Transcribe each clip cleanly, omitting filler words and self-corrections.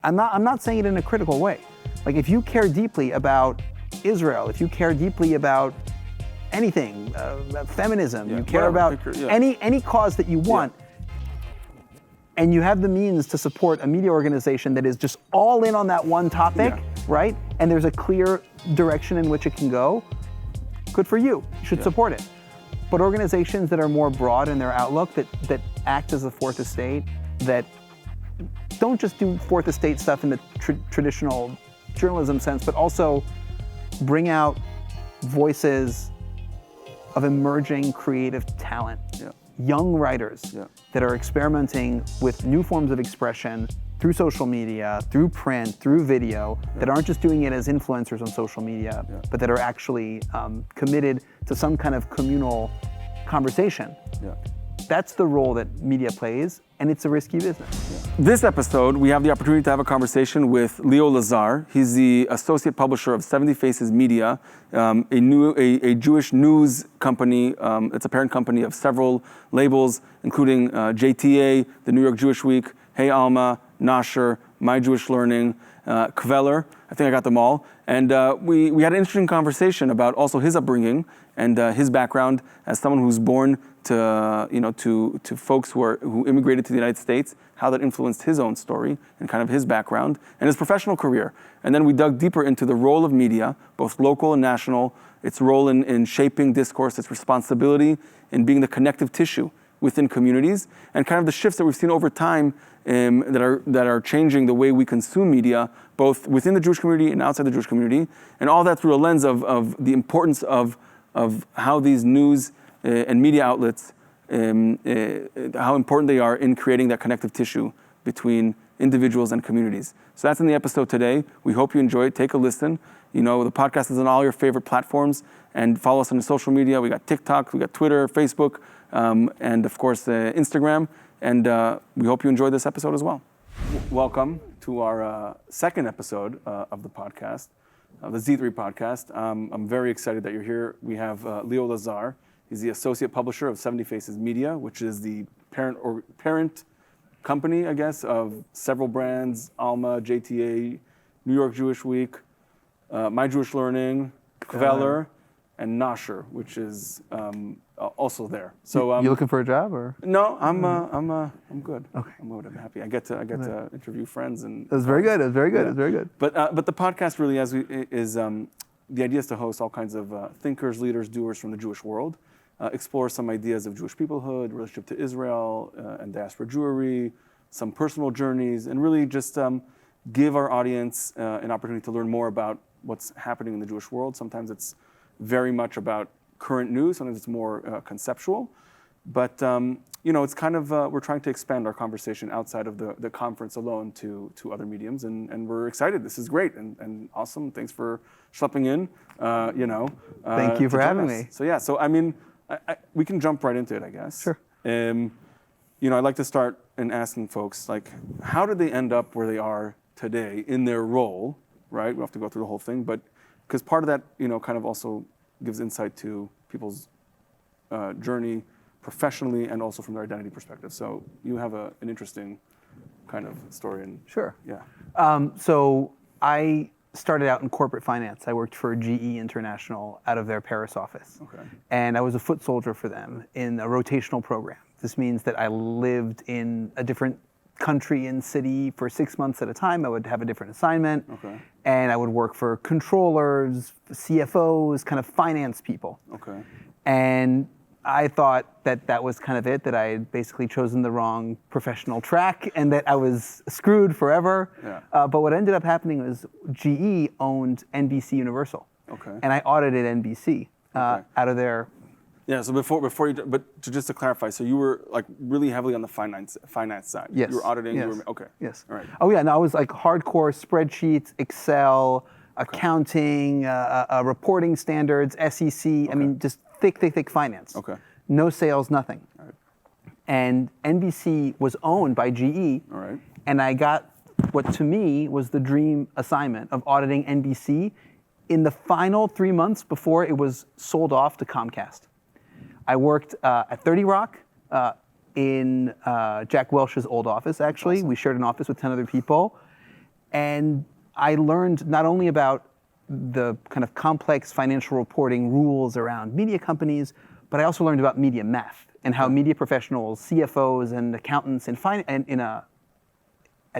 I'm not saying it in a critical way. Like, if you care deeply about Israel, if you care deeply about anything, feminism, you care about any cause that you want, and you have the means to support a media organization that is just all in on that one topic, right? And there's a clear direction in which it can go, good for you. You should support it. But organizations that are more broad in their outlook, that act as a fourth estate, that don't just do fourth estate stuff in the traditional journalism sense, but also bring out voices of emerging creative talent, young writers that are experimenting with new forms of expression through social media, through print, through video, that aren't just doing it as influencers on social media, but that are actually committed to some kind of communal conversation. That's the role that media plays, and it's a risky business. This episode, we have the opportunity to have a conversation with Leo Lazar. He's the associate publisher of 70 Faces Media, a Jewish news company. It's a parent company of several labels, including JTA, the New York Jewish Week, Hey Alma, Nasher, My Jewish Learning, Kveler. I think I got them all. And we had an interesting conversation about also his upbringing and his background as someone who's born to folks who immigrated to the United States, how that influenced his own story and kind of his background and his professional career. And then we dug deeper into the role of media, both local and national, its role in shaping discourse, its responsibility in being the connective tissue within communities, and kind of the shifts that we've seen over time that are changing the way we consume media, both within the Jewish community and outside the Jewish community, and all that through a lens of the importance of how these news and media outlets, how important they are in creating that connective tissue between individuals and communities. So that's in the episode today. We hope you enjoy it. Take a listen. The podcast is on all your favorite platforms, and follow us on the social media. We got TikTok, we got Twitter, Facebook, and of course Instagram. And we hope you enjoyed this episode as well. Welcome to our second episode of the podcast, the Z3 podcast. I'm very excited that you're here. We have Leo Lazar. He's the associate publisher of 70 Faces Media, which is the parent company, I guess, of several brands: Alma, JTA, New York Jewish Week, My Jewish Learning, Kveler, and Nasher, which is also there. So you looking for a job, or? No, I'm good. Okay, I'm good. I'm happy. I get to interview friends, and it was very good. It was very good. It was very good. But the podcast really is the idea is to host all kinds of thinkers, leaders, doers from the Jewish world, explore some ideas of Jewish peoplehood, relationship to Israel and diaspora Jewry, some personal journeys, and really just give our audience an opportunity to learn more about what's happening in the Jewish world. Sometimes it's very much about current news, sometimes it's more conceptual, but it's kind of, we're trying to expand our conversation outside of the conference alone to other mediums, and we're excited. This is great and awesome. Thanks for schlepping in, Thank you for having me. So I mean, we can jump right into it, I guess. Sure. I'd like to start in asking folks, like, how did they end up where they are today in their role, right? We don't have to go through the whole thing, but because part of that, kind of also gives insight to people's journey professionally and also from their identity perspective. So you have an interesting kind of story. Sure. Yeah. So I started out in corporate finance. I worked for GE International out of their Paris office. Okay. And I was a foot soldier for them in a rotational program. This means that I lived in a different country and city for 6 months at a time. I would have a different assignment. Okay. And I would work for controllers, CFOs, kind of finance people. Okay. And I thought that was kind of it, that I had basically chosen the wrong professional track and that I was screwed forever. Yeah. But what ended up happening was GE owned NBC Universal. Okay. And I audited NBC out of their... Yeah, so before you, but just to clarify, so you were like really heavily on the finance side. Yes. You were auditing. Yes. You were, okay. Yes. All right. Oh yeah, no, I was like hardcore spreadsheets, Excel, accounting, reporting standards, SEC. I mean, just thick finance. Okay. No sales, nothing. All right. And NBC was owned by GE. All right. And I got what to me was the dream assignment of auditing NBC in the final 3 months before it was sold off to Comcast. I worked at 30 Rock in Jack Welch's old office, actually. Awesome. We shared an office with 10 other people. And I learned not only about the kind of complex financial reporting rules around media companies, but I also learned about media math and how media professionals, CFOs and accountants at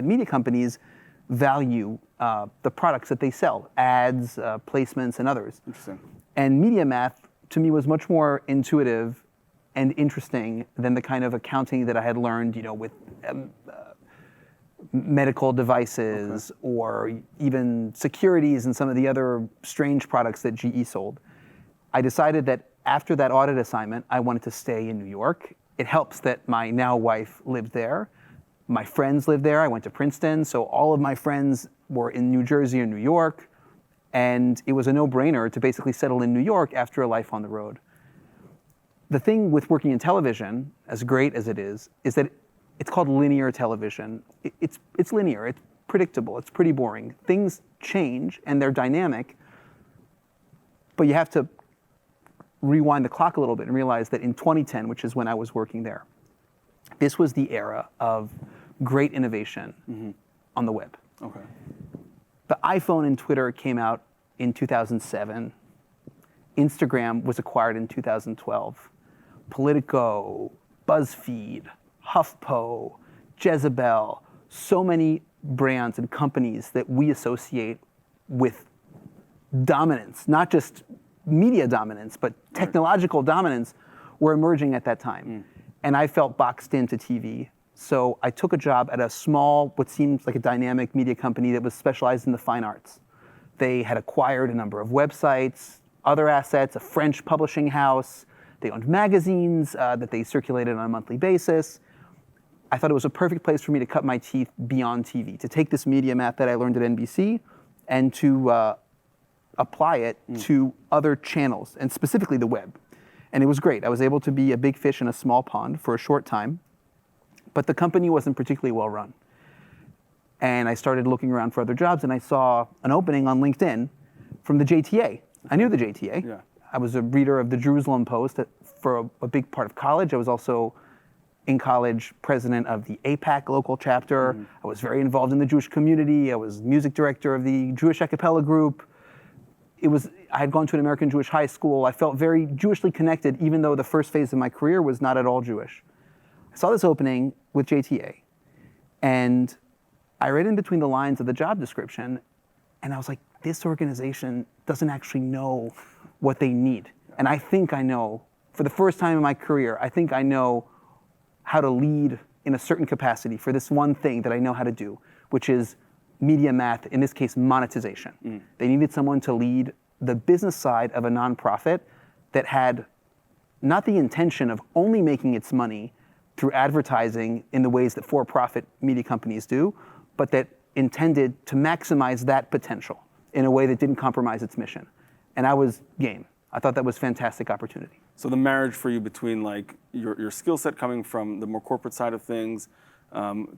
media companies value the products that they sell, ads, placements, and others. Interesting. And media math, to me, was much more intuitive and interesting than the kind of accounting that I had learned, with medical devices or even securities and some of the other strange products that GE sold. I decided that after that audit assignment, I wanted to stay in New York. It helps that my now wife lived there. My friends lived there. I went to Princeton, so all of my friends were in New Jersey or New York, and it was a no-brainer to basically settle in New York after a life on the road. The thing with working in television, as great as it is that it's called linear television. It's linear, it's predictable, it's pretty boring. Things change and they're dynamic, but you have to rewind the clock a little bit and realize that in 2010, which is when I was working there, this was the era of great innovation on the web. Okay. The iPhone and Twitter came out in 2007. Instagram was acquired in 2012. Politico, BuzzFeed, HuffPo, Jezebel, so many brands and companies that we associate with dominance, not just media dominance, but technological dominance, were emerging at that time. And I felt boxed into TV. So I took a job at a small, what seemed like a dynamic media company that was specialized in the fine arts. They had acquired a number of websites, other assets, a French publishing house. They owned magazines that they circulated on a monthly basis. I thought it was a perfect place for me to cut my teeth beyond TV, to take this media math that I learned at NBC and to apply it to other channels, and specifically the web. And it was great. I was able to be a big fish in a small pond for a short time, but the company wasn't particularly well run. And I started looking around for other jobs, and I saw an opening on LinkedIn from the JTA. I knew the JTA. Yeah. I was a reader of the Jerusalem Post for a big part of college. I was also in college president of the APAC local chapter. I was very involved in the Jewish community. I was music director of the Jewish a cappella group. I had gone to an American Jewish high school. I felt very Jewishly connected, even though the first phase of my career was not at all Jewish. I saw this opening with JTA, and I read in between the lines of the job description, and I was like, this organization doesn't actually know what they need. And I think I know, for the first time in my career, I think I know how to lead in a certain capacity for this one thing that I know how to do, which is media math, in this case, monetization. They needed someone to lead the business side of a nonprofit that had not the intention of only making its money through advertising in the ways that for-profit media companies do, but that intended to maximize that potential in a way that didn't compromise its mission. And I was game. I thought that was a fantastic opportunity. So the marriage for you between like your skill set coming from the more corporate side of things,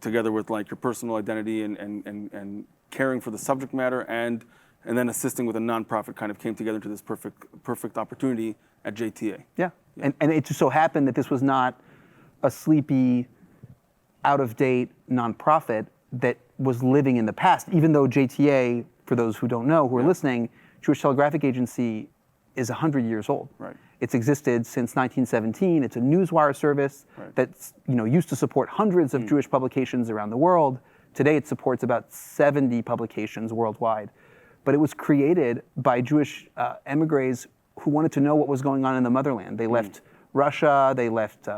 together with like your personal identity and caring for the subject matter and then assisting with a nonprofit kind of came together into this perfect opportunity at JTA. Yeah. And it just so happened that this was not a sleepy, out-of-date nonprofit that was living in the past, even though JTA, for those who don't know, who are listening, Jewish Telegraphic Agency is 100 years old. Right. It's existed since 1917. It's a newswire service that's used to support hundreds of Jewish publications around the world. Today it supports about 70 publications worldwide. But it was created by Jewish emigres who wanted to know what was going on in the motherland. They left Russia, they left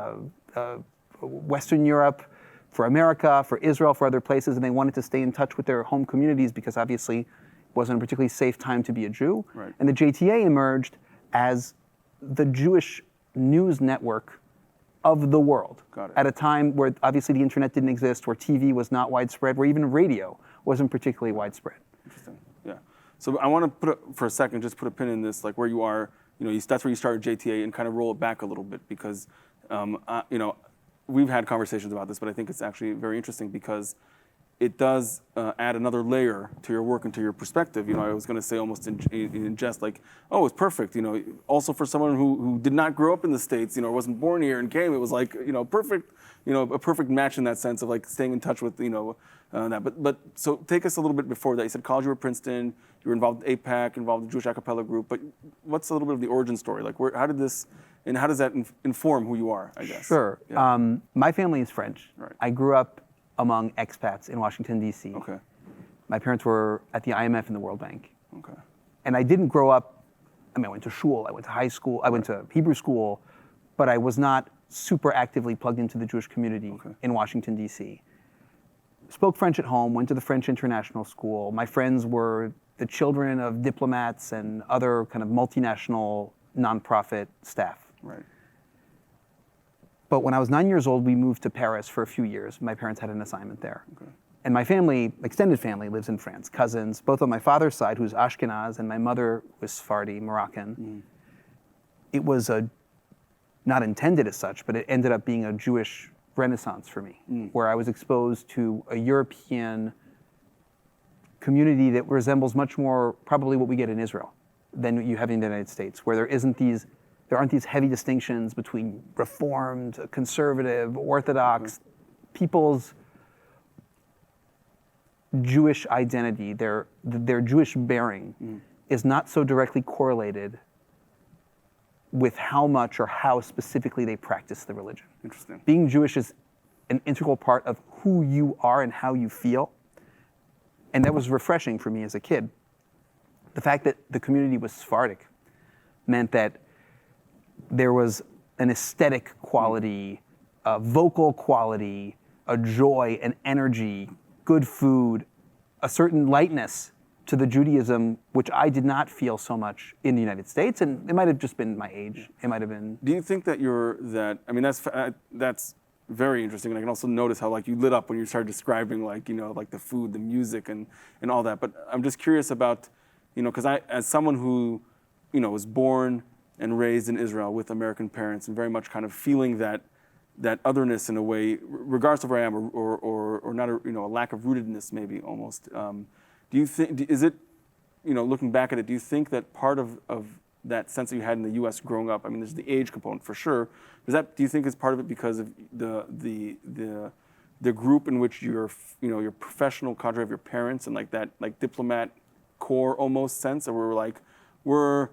Western Europe for America, for Israel, for other places, and they wanted to stay in touch with their home communities because obviously it wasn't a particularly safe time to be a Jew. Right. And the JTA emerged as the Jewish news network of the world. Got it. At a time where obviously the internet didn't exist, where TV was not widespread, where even radio wasn't particularly widespread. Interesting. Yeah. So I want to put a pin in this, like where you are. That's where you started JTA, and kind of roll it back a little bit because, we've had conversations about this, but I think it's actually very interesting because it does add another layer to your work and to your perspective. I was going to say almost in jest, like, oh, it's perfect. Also for someone who did not grow up in the States, wasn't born here and came, it was like, perfect, a perfect match in that sense of like staying in touch with, that. But so take us a little bit before that. You said college, you were at Princeton, you were involved with APAC, involved with the Jewish a cappella group. But what's a little bit of the origin story? Like, how did this, and how does that inform who you are, I guess? Sure. Yeah. My family is French. Right. I grew up among expats in Washington, D.C. Okay. My parents were at the IMF and the World Bank. Okay. And I didn't grow up, I went to shul, I went to high school, I went to Hebrew school, but I was not super actively plugged into the Jewish community in Washington, D.C. Spoke French at home, went to the French International School. My friends were the children of diplomats and other kind of multinational nonprofit staff. Right. But when I was 9 years old, we moved to Paris for a few years. My parents had an assignment there. Okay. And my family, extended family, lives in France. Cousins, both on my father's side, who's Ashkenaz, and my mother was Sephardi, Moroccan. It was not intended as such, but it ended up being a Jewish renaissance for me, where I was exposed to a European community that resembles much more probably what we get in Israel than you have in the United States, where there aren't these heavy distinctions between Reformed, conservative, Orthodox. People's Jewish identity, their Jewish bearing, is not so directly correlated with how much or how specifically they practice the religion. Interesting. Being Jewish is an integral part of who you are and how you feel. And that was refreshing for me as a kid. The fact that the community was Sephardic meant that there was an aesthetic quality, a vocal quality, a joy, an energy, good food, a certain lightness to the Judaism, which I did not feel so much in the United States, and it might have just been my age. It might have been. Do you think that that's very interesting, and I can also notice how like you lit up when you started describing like like the food, the music, and all that. But I'm just curious about because I, as someone who was born and raised in Israel with American parents, and very much kind of feeling that otherness in a way, regardless of where I am, or not a lack of rootedness maybe almost. Do you think, is it, looking back at it, do you think that part of that sense that you had in the U.S. growing up, there's the age component for sure. Do you think is part of it because of the group in which your professional cadre of your parents and like that like diplomat core almost sense, or we're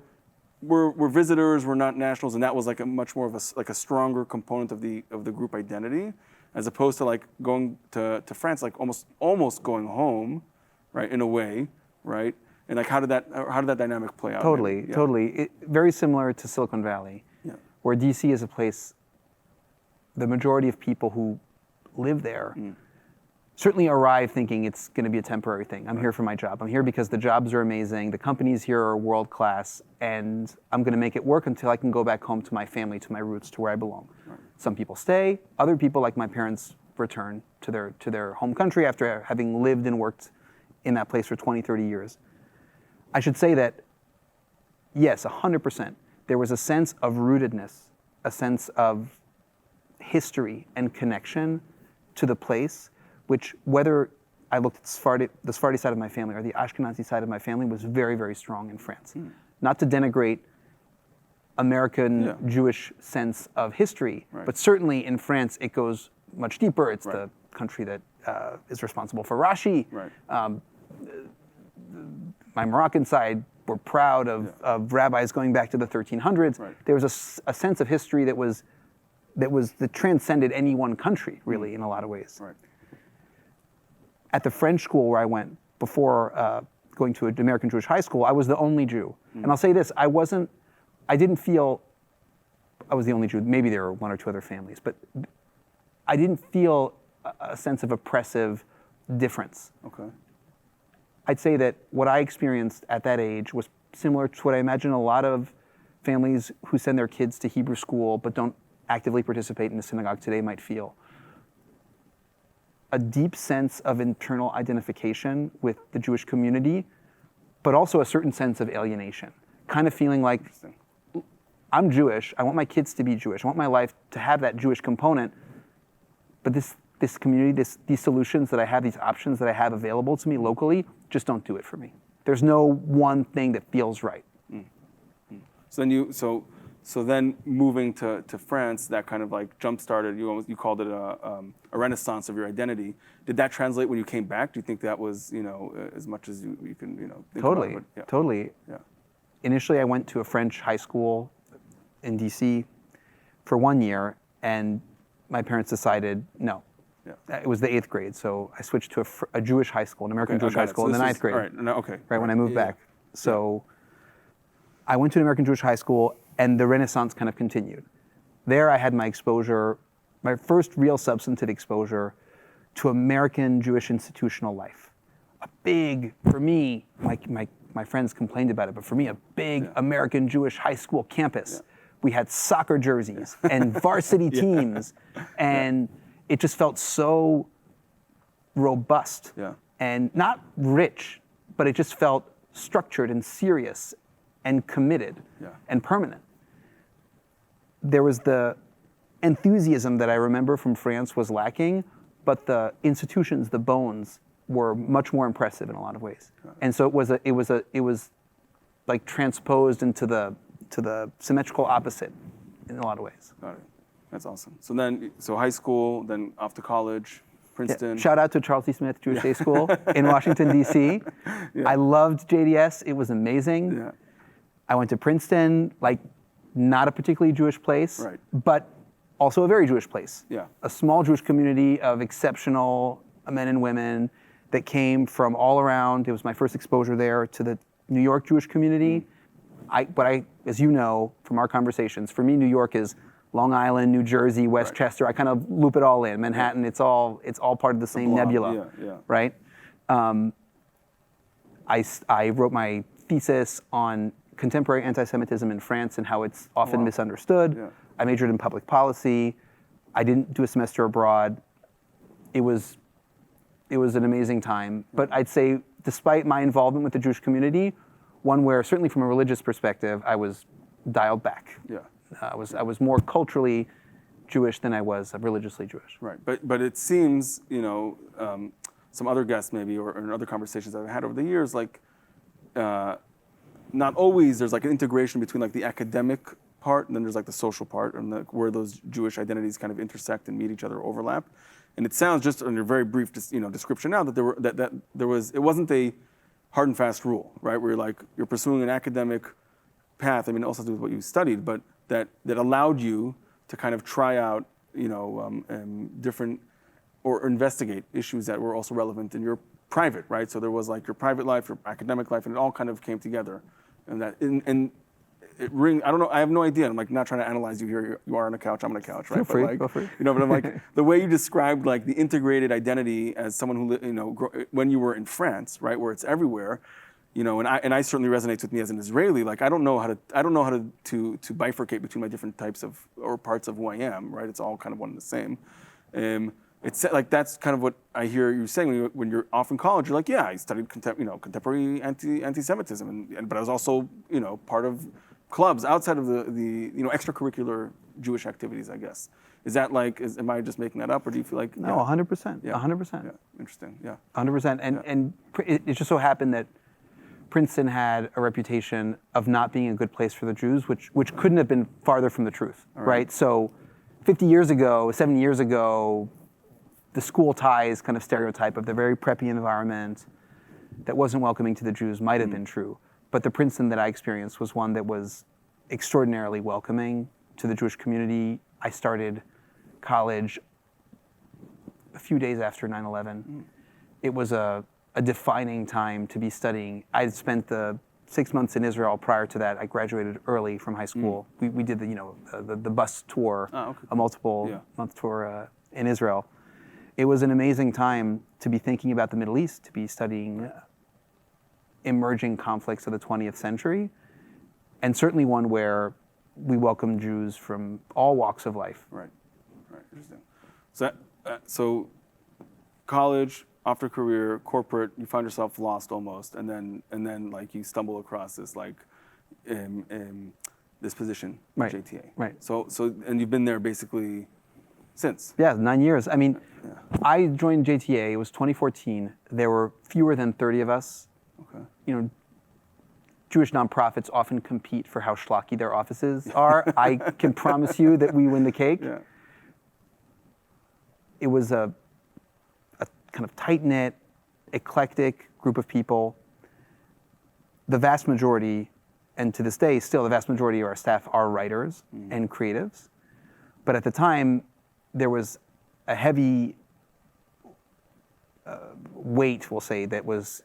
visitors, we're not nationals, and that was like a much more of a stronger component of the group identity, as opposed to like going to France, like almost going home, right, in a way, right? And like how did that dynamic play out? Totally. Very similar to Silicon Valley, where DC is a place, the majority of people who live there certainly arrive thinking it's going to be a temporary thing. I'm here for my job. I'm here because the jobs are amazing. The companies here are world class, and I'm going to make it work until I can go back home to my family, to my roots, to where I belong. Right. Some people stay. Other people, like my parents, return to their home country after having lived and worked in that place for 20, 30 years. I should say that, yes, 100%. There was a sense of rootedness, a sense of history and connection to the place, which whether I looked at the Sephardi side of my family or the Ashkenazi side of my family was very, very strong in France. Not to denigrate American Jewish sense of history, but certainly in France it goes much deeper. It's the country that is responsible for Rashi. My Moroccan side were proud of rabbis going back to the 1300s. There was a sense of history that transcended any one country, really, in a lot of ways. At the French school where I went before going to an American Jewish high school, I was the only Jew. And I'll say this, I didn't feel I was the only Jew. Maybe there were one or two other families, but I didn't feel a sense of oppressive difference. I'd say that what I experienced at that age was similar to what I imagine a lot of families who send their kids to Hebrew school but don't actively participate in the synagogue today might feel. A deep sense of internal identification with the Jewish community, but also a certain sense of alienation. Kind of feeling like, I'm Jewish, I want my kids to be Jewish, I want my life to have that Jewish component, but this community, these solutions that I have, these options that I have available to me locally, just don't do it for me. There's no one thing that feels right. So then moving to France, that kind of like jump-started, you called it a renaissance of your identity. Did that translate when you came back? Do you think that was, as much as you can, think Totally, about it? Yeah. totally. Yeah. Initially, I went to a French high school in DC for 1 year, and my parents decided no. Yeah. It was the 8th grade, so I switched to a Jewish high school, an American Jewish high school, in the 9th grade. All right, no, okay. Right, when I moved back. So I went to an American Jewish high school, and the Renaissance kind of continued. There I had my exposure, my first real substantive exposure to American Jewish institutional life. A big, for me, my friends complained about it, but for me, a big American Jewish high school campus. Yeah. We had soccer jerseys and varsity teams, and it just felt so robust and not rich, but it just felt structured and serious and committed and permanent. There was the enthusiasm that I remember from France was lacking, but the institutions, the bones, were much more impressive in a lot of ways. And so it was like transposed into the symmetrical opposite in a lot of ways. Got it. That's awesome. So high school, then off to college, Princeton. Yeah. Shout out to Charles D. Smith Jewish Day School in Washington, D.C. I loved JDS. It was amazing. Yeah. I went to Princeton, like not a particularly Jewish place, but also a very Jewish place. Yeah. A small Jewish community of exceptional men and women that came from all around. It was my first exposure there to the New York Jewish community. As you know from our conversations, for me, New York is Long Island, New Jersey, Westchester. I kind of loop it all in. Manhattan, it's all part of the same nebula, right? I wrote my thesis on contemporary anti-Semitism in France and how it's often misunderstood. Yeah. I majored in public policy. I didn't do a semester abroad. It was an amazing time. But I'd say, despite my involvement with the Jewish community, one where certainly from a religious perspective, I was dialed back. Yeah. I was more culturally Jewish than I was religiously Jewish. Right, but it seems, some other guests maybe, or in other conversations I've had over the years, like, not always there's like an integration between like the academic part and then there's like the social part and where those Jewish identities kind of intersect and meet each other, overlap. And it sounds just in your very brief, description now that it wasn't a hard and fast rule, right? Where you're pursuing an academic path. I mean, it also has to do with what you studied, but that allowed you to kind of try out, different or investigate issues that were also relevant in your private, right? So there was like your private life, your academic life, and it all kind of came together. And I don't know, I have no idea. I'm like not trying to analyze you here. You are on a couch, I'm on a couch, right? Go free. But I'm like, the way you described like the integrated identity as someone who, when you were in France, right, where it's everywhere, and I certainly resonates with me as an Israeli. Like I don't know how to bifurcate between my different types of or parts of who I am, right? It's all kind of one and the same. It's like that's kind of what I hear you saying when you're off in college. You're like, yeah, I studied contemporary anti-Semitism, but I was also part of clubs outside of the extracurricular Jewish activities. I guess is that like am I just making that up, or do you feel like no, 100%, 100%. Yeah, interesting. Yeah, 100%. And it just so happened that Princeton had a reputation of not being a good place for the Jews, which couldn't have been farther from the truth, right? So 50 years ago, 70 years ago, the school ties kind of stereotype of the very preppy environment that wasn't welcoming to the Jews might have been true. But the Princeton that I experienced was one that was extraordinarily welcoming to the Jewish community. I started college a few days after 9/11. It was a defining time to be studying. I'd spent the 6 months in Israel prior to that. I graduated early from high school. We did the bus tour, a multiple month tour in Israel. It was an amazing time to be thinking about the Middle East, to be studying emerging conflicts of the 20th century, and certainly one where we welcome Jews from all walks of life. Right, interesting. So college, after career, corporate, you find yourself lost almost, and then like you stumble across this like this position at JTA. Right. So and you've been there basically since. Yeah, 9 years. I mean, I joined JTA, it was 2014. There were fewer than 30 of us. Okay. You know, Jewish nonprofits often compete for how schlocky their offices are. I can promise you that we win the cake. Yeah. It was a kind of tight-knit, eclectic group of people. The vast majority, and to this day, still the vast majority of our staff are writers and creatives. But at the time, there was a heavy weight, we'll say, that was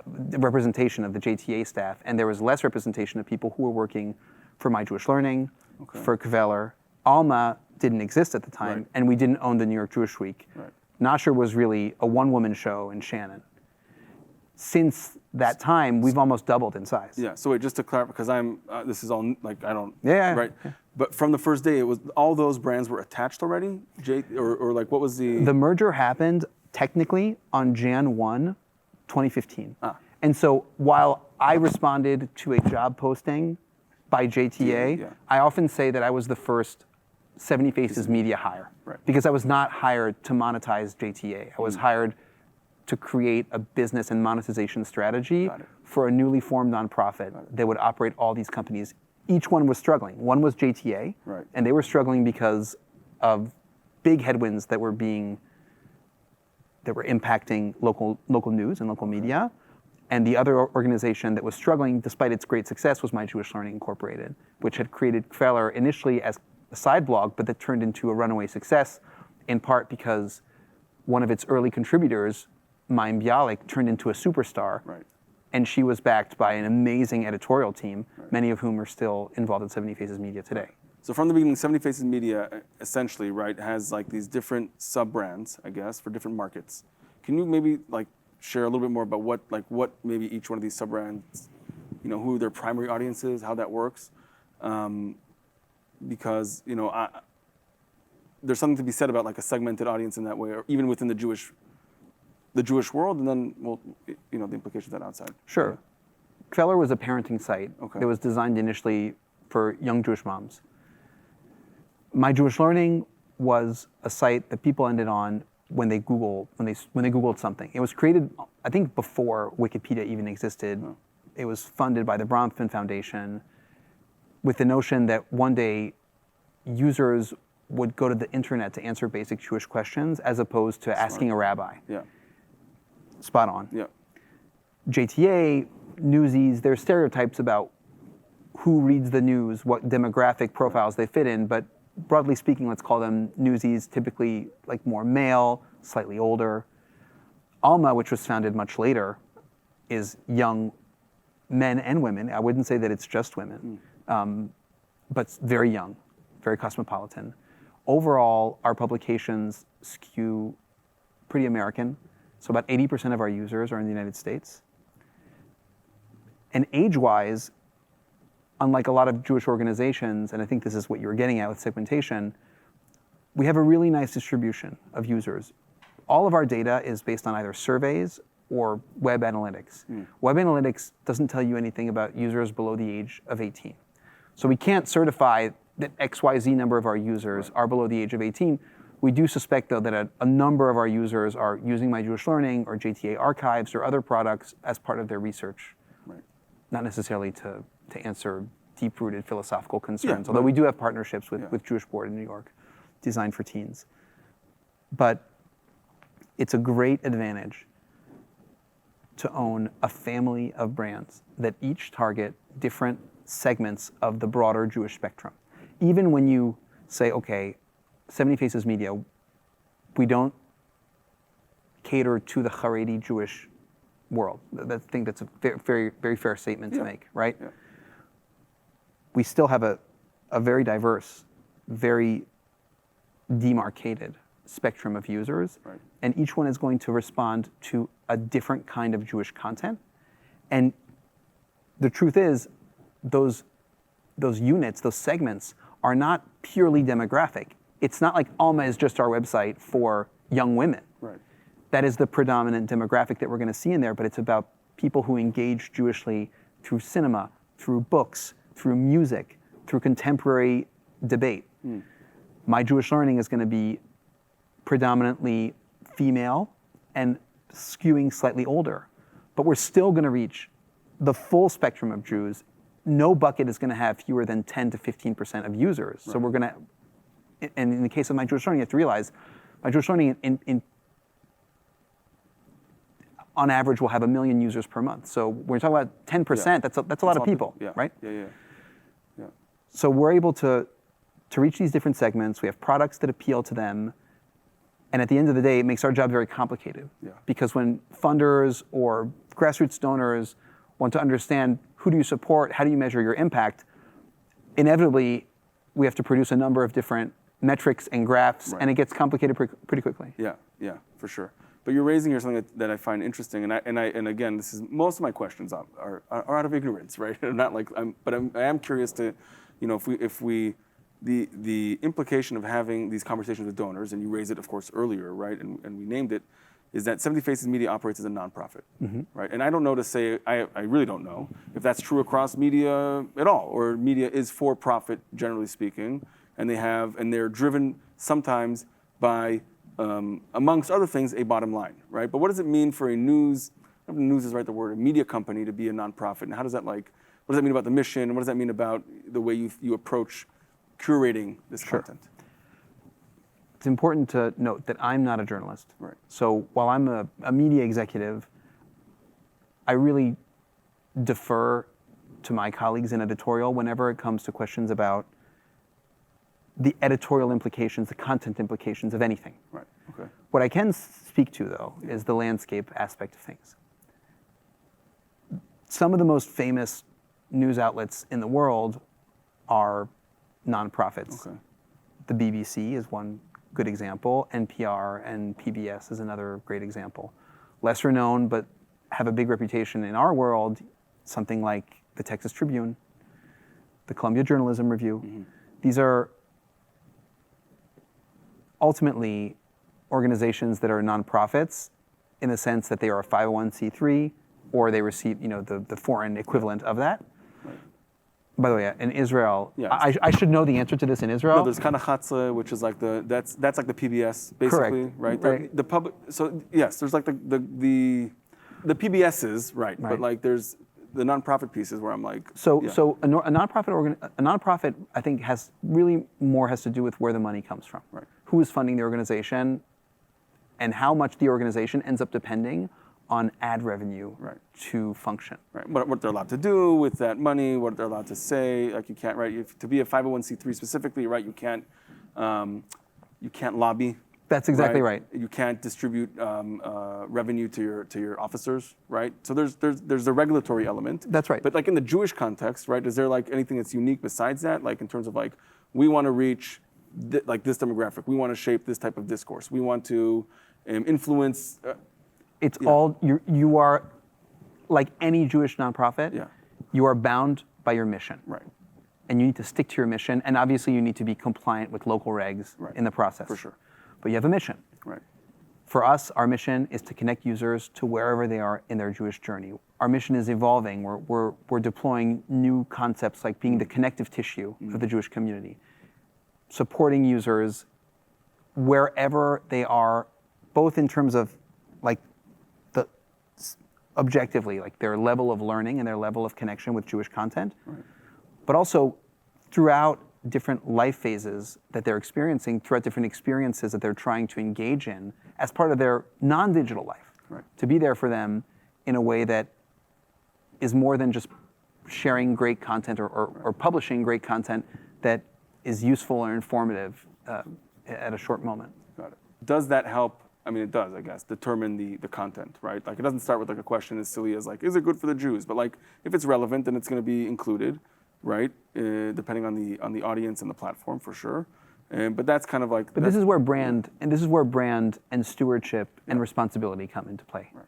the representation of the JTA staff, and there was less representation of people who were working for My Jewish Learning, for Kveler. Alma didn't exist at the time, and we didn't own the New York Jewish Week. Nasher was really a one-woman show in Shannon. Since that time, we've almost doubled in size. Yeah. So wait, just to clarify, because this is all like I don't. Yeah. Right. Yeah. But from the first day, it was all those brands were attached already, or like what was the? The merger happened technically on Jan 1, 2015. And so while I responded to a job posting by JTA, I often say that I was the first 70 Faces media hire, because I was not hired to monetize JTA. I was hired to create a business and monetization strategy for a newly formed nonprofit that would operate all these companies. Each one was struggling. One was JTA, and they were struggling because of big headwinds that were impacting local news and local media. And the other organization that was struggling, despite its great success, was My Jewish Learning Incorporated, which had created Kveler initially as a side blog, but that turned into a runaway success, in part because one of its early contributors, Mayim Bialik, turned into a superstar, and she was backed by an amazing editorial team, many of whom are still involved in 70 Faces Media today. So from the beginning, 70 Faces Media essentially, has like these different sub-brands, I guess, for different markets. Can you maybe like share a little bit more about what maybe each one of these sub-brands, who their primary audience is, how that works? Because, there's something to be said about like a segmented audience in that way, or even within the Jewish world, and then, the implications of that outside. Sure. Kveler was a parenting site that was designed initially for young Jewish moms. My Jewish Learning was a site that people ended on when they Googled something. It was created, I think, before Wikipedia even existed. It was funded by the Bronfman Foundation with the notion that one day users would go to the internet to answer basic Jewish questions as opposed to asking a rabbi. Spot on. JTA, Newsies, there's stereotypes about who reads the news, what demographic profiles they fit in, but broadly speaking, let's call them Newsies, typically like more male, slightly older. Alma, which was founded much later, is young men and women. I wouldn't say that it's just women, but very young, very cosmopolitan. Overall, our publications skew pretty American. So about 80% of our users are in the United States. And age-wise, unlike a lot of Jewish organizations, and I think this is what you were getting at with segmentation, we have a really nice distribution of users. All of our data is based on either surveys or web analytics. Web analytics doesn't tell you anything about users below the age of 18. So we can't certify that XYZ number of our users are below the age of 18. We do suspect, though, that a number of our users are using My Jewish Learning or JTA archives or other products as part of their research, not necessarily to answer deep-rooted philosophical concerns, although we do have partnerships with Jewish Board in New York, designed for teens. But it's a great advantage to own a family of brands that each target different segments of the broader Jewish spectrum. Even when you say, okay, 70 Faces Media, we don't cater to the Haredi Jewish world. I think that's a very, very fair statement to make, right? We still have a very diverse, very demarcated spectrum of users, and each one is going to respond to a different kind of Jewish content. And the truth is, those units, those segments, are not purely demographic. It's not like Alma is just our website for young women. That is the predominant demographic that we're going to see in there, but it's about people who engage Jewishly through cinema, through books, through music, through contemporary debate. My Jewish Learning is going to be predominantly female and skewing slightly older. But we're still going to reach the full spectrum of Jews. No bucket is going to have fewer than 10 to 15% of users. Right. So we're going to, and in the case of My Jewish Learning, you have to realize My Jewish Learning on average will have 1 million users per month. So when you're talking about 10%, that's a lot of people, right? Yeah. So we're able to reach these different segments. We have products that appeal to them. And at the end of the day, it makes our job very complicated. Yeah. Because when funders or grassroots donors want to understand who do you support, how do you measure your impact, inevitably we have to produce a number of different metrics and graphs, and it gets complicated pretty quickly. Yeah, for sure. But you're raising here something that I find interesting, and again, this is most of my questions are out of ignorance, right? Not like I am curious to, if we the implication of having these conversations with donors, and you raised it, of course, earlier, right? And we named it, is that 70 Faces Media operates as a nonprofit, right? And I don't know to say, I really don't know if that's true across media at all, or media is for profit, generally speaking, and they're driven sometimes by, amongst other things, a bottom line, right? But what does it mean for a news, I don't know if news is right the word, a media company to be a nonprofit, and what does that mean about the mission, and what does that mean about the way you approach curating this content? It's important to note that I'm not a journalist. Right. So while I'm a media executive, I really defer to my colleagues in editorial whenever it comes to questions about the editorial implications, the content implications of anything. Right, okay. What I can speak to, though, is the landscape aspect of things. Some of the most famous news outlets in the world are nonprofits. Okay. The BBC is one good example. NPR and PBS is another great example. Lesser known, but have a big reputation in our world, something like the Texas Tribune, the Columbia Journalism Review. These are ultimately organizations that are nonprofits in the sense that they are a 501c3 or they receive, the foreign equivalent of that. Right. By the way, in Israel, I should know the answer to this in Israel. No, there's kind of Chatza, which is like that's like the PBS, basically, correct. Right? The public. So yes, there's like the PBSs, right? But like there's the nonprofit pieces where I'm like. So a nonprofit, I think, has to do with where the money comes from. Right. Who is funding the organization, and how much the organization ends up depending on ad revenue to function. Right. What they're allowed to do with that money, what they're allowed to say. Like you can't, right? To be a 501c3 specifically, right? You can't lobby. That's exactly right. You can't distribute revenue to your officers, right? So there's a regulatory element. That's right. But like in the Jewish context, right? Is there like anything that's unique besides that? Like in terms of like, we want to reach like this demographic. We want to shape this type of discourse. We want to influence. It's all, you are, like any Jewish nonprofit, you are bound by your mission. Right. And you need to stick to your mission, and obviously you need to be compliant with local regs in the process. For sure. But you have a mission. Right. For us, our mission is to connect users to wherever they are in their Jewish journey. Our mission is evolving. We're deploying new concepts like being the connective tissue of the Jewish community, supporting users wherever they are, both in terms of like objectively, like their level of learning and their level of connection with Jewish content, but also throughout different life phases that they're experiencing, throughout different experiences that they're trying to engage in as part of their non-digital life, to be there for them in a way that is more than just sharing great content or publishing great content that is useful or informative at a short moment. Got it. Does that help? I mean, it does, I guess, determine the content, right? Like, it doesn't start with like a question as silly as like, is it good for the Jews? But like, if it's relevant, then it's going to be included, right? Depending on the audience and the platform, for sure. But that's kind of like. But this is where brand and stewardship and responsibility come into play. Right.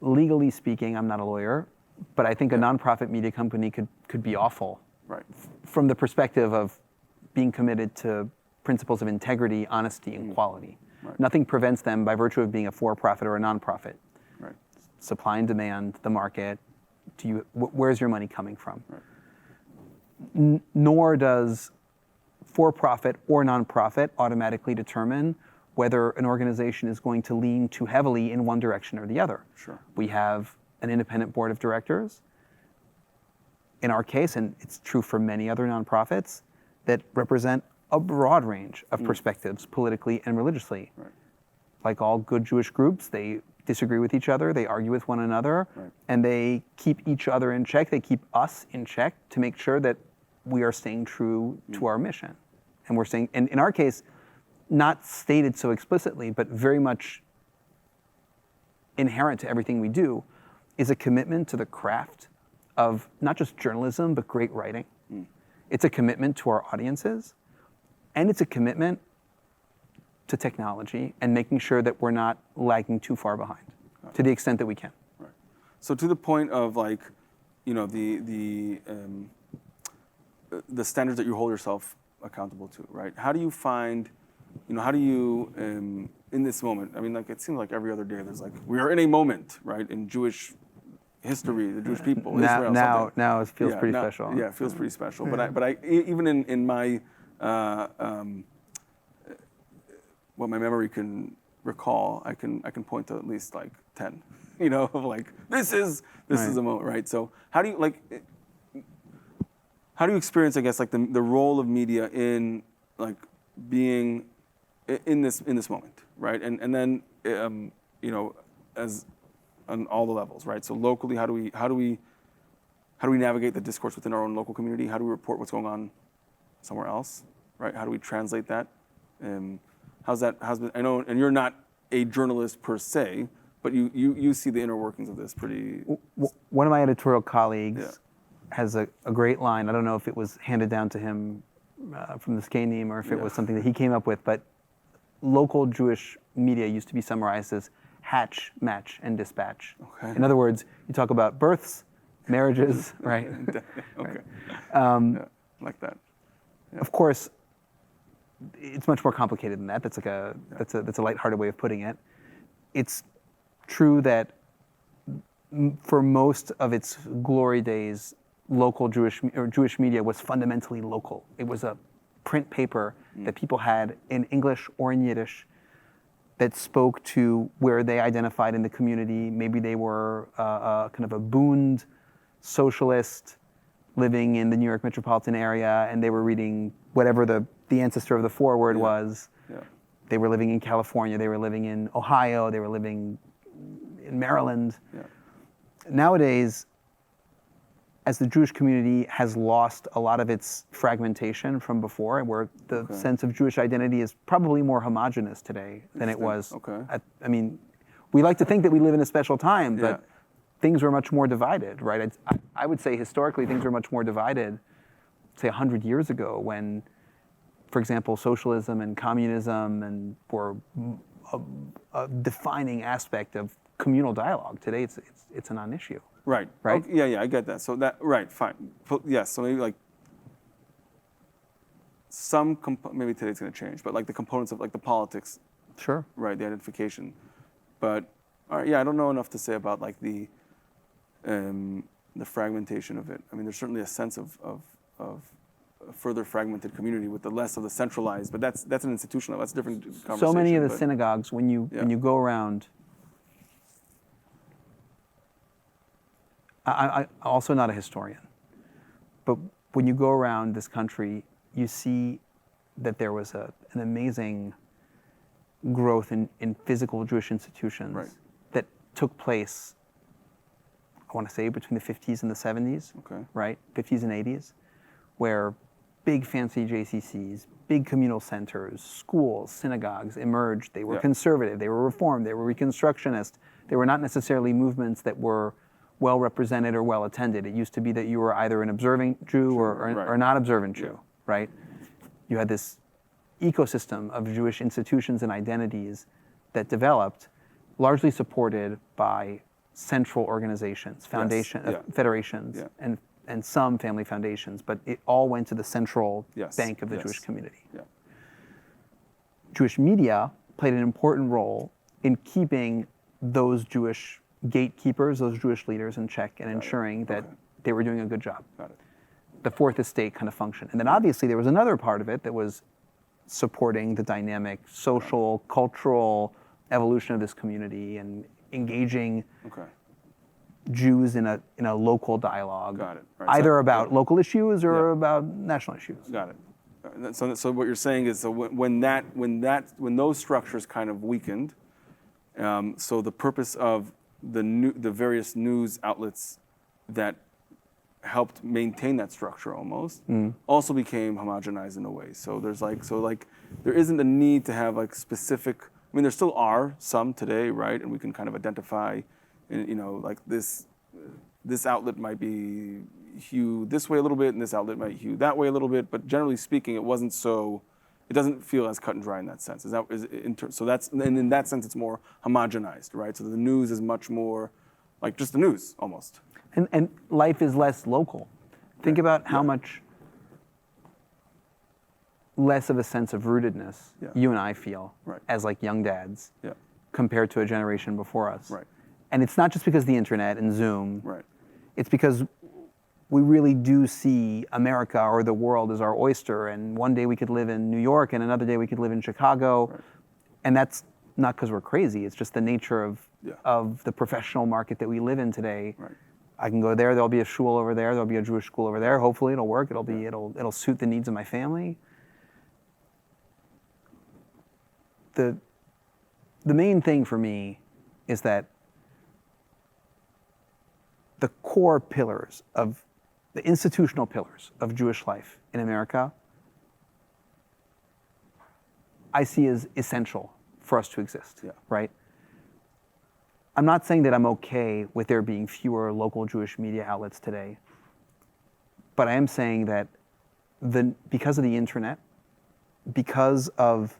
Legally speaking, I'm not a lawyer, but I think a nonprofit media company could be awful. Right. From the perspective of being committed to principles of integrity, honesty, and quality. Right. Nothing prevents them by virtue of being a for-profit or a nonprofit. Right. Supply and demand, the market. Where's your money coming from? Right. Nor does for-profit or nonprofit automatically determine whether an organization is going to lean too heavily in one direction or the other. Sure. We have an independent board of directors. In our case, and it's true for many other nonprofits, that represent a broad range of perspectives politically and religiously. Right. Like all good Jewish groups, they disagree with each other, they argue with one another, and they keep each other in check, they keep us in check to make sure that we are staying true to our mission. And we're staying, and in our case, not stated so explicitly, but very much inherent to everything we do, is a commitment to the craft of not just journalism, but great writing. It's a commitment to our audiences, and it's a commitment to technology and making sure that we're not lagging too far behind, to the extent that we can. Right. So to the point of like, the standards that you hold yourself accountable to, right? How do you find, in this moment, I mean, like it seems like every other day there's like, we are in a moment, right? In Jewish history, the Jewish people, Israel. Now it feels pretty special. Yeah, it feels pretty special. But I even in my what my memory can recall, I can point to at least like 10, of like this is a moment, right? So how do you experience, I guess, like the role of media in like being in this moment, right? And then as on all the levels, right? So locally, how do we navigate the discourse within our own local community? How do we report what's going on somewhere else, right? How do we translate that? How's been, I know, and you're not a journalist per se, but you see the inner workings of this pretty. One of my editorial colleagues has a great line. I don't know if it was handed down to him from the Skanim or if it was something that he came up with, but local Jewish media used to be summarized as hatch, match, and dispatch. Okay. In other words, you talk about births, marriages, right? Okay. Like that. Yeah. Of course, it's much more complicated than that. That's like that's a lighthearted way of putting it. It's true that for most of its glory days, local Jewish media was fundamentally local. It was a print paper that people had in English or in Yiddish that spoke to where they identified in the community. Maybe they were kind of a booned socialist living in the New York metropolitan area, and they were reading whatever the ancestor of the foreword was. Yeah. They were living in California, they were living in Ohio, they were living in Maryland. Yeah. Nowadays, as the Jewish community has lost a lot of its fragmentation from before, where the sense of Jewish identity is probably more homogenous today than it was. I mean, we like to think that we live in a special time, but things were much more divided, right? I would say historically things were much more divided, say 100 years ago, when, for example, socialism and communism were a defining aspect of communal dialogue. Today it's a non-issue. Right. Right. Okay, yeah, I get that. So fine. Yes. So maybe like maybe today's going to change, but like the components of like the politics. Sure. Right. The identification, but all right. Yeah, I don't know enough to say about like the fragmentation of it. I mean, there's certainly a sense of a further fragmented community with the less of the centralized, but that's an institutional. That's a different conversation. So many of the synagogues, when you go around. I'm also not a historian, but when you go around this country, you see that there was an amazing growth in physical Jewish institutions that took place, I want to say, between the 50s and the 70s, right? 50s and 80s, where big fancy JCCs, big communal centers, schools, synagogues emerged. They were conservative, they were reformed, they were reconstructionist. They were not necessarily movements that were well represented or well attended. It used to be that you were either an observant Jew or not observant Jew, right? You had this ecosystem of Jewish institutions and identities that developed, largely supported by central organizations, federations, and some family foundations, but it all went to the central bank of the Jewish community. Yeah. Jewish media played an important role in keeping those Jewish gatekeepers, those Jewish leaders in check and ensuring that they were doing a good job. Got it. the fourth estate kind of function. And then obviously there was another part of it that was supporting the dynamic social, cultural evolution of this community and engaging Jews in a local dialogue. Got it. Right. Either about local issues or about national issues. Got it. So what you're saying is, so when those structures kind of weakened, so the purpose of the various news outlets that helped maintain that structure almost also became homogenized in a way. So there isn't a need to have like specific. I mean, there still are some today, right? And we can kind of identify, like this outlet might be hew this way a little bit, and this outlet might hew that way a little bit. But generally speaking, it doesn't feel as cut and dry in that sense. And in that sense, it's more homogenized, right? So the news is much more like just the news almost. And life is less local. Think about how much less of a sense of rootedness you and I feel as like young dads compared to a generation before us. Right. And it's not just because of the internet and Zoom. Right. It's because we really do see America or the world as our oyster, and one day we could live in New York and another day we could live in Chicago. Right. And that's not because we're crazy, it's just the nature of the professional market that we live in today. Right. I can go there, there'll be a shul over there, there'll be a Jewish school over there. Hopefully it'll work, it'll suit the needs of my family. The main thing for me is that the core pillars of the institutional pillars of Jewish life in America, I see as essential for us to exist, right? I'm not saying that I'm okay with there being fewer local Jewish media outlets today, but I am saying that because of the internet, because of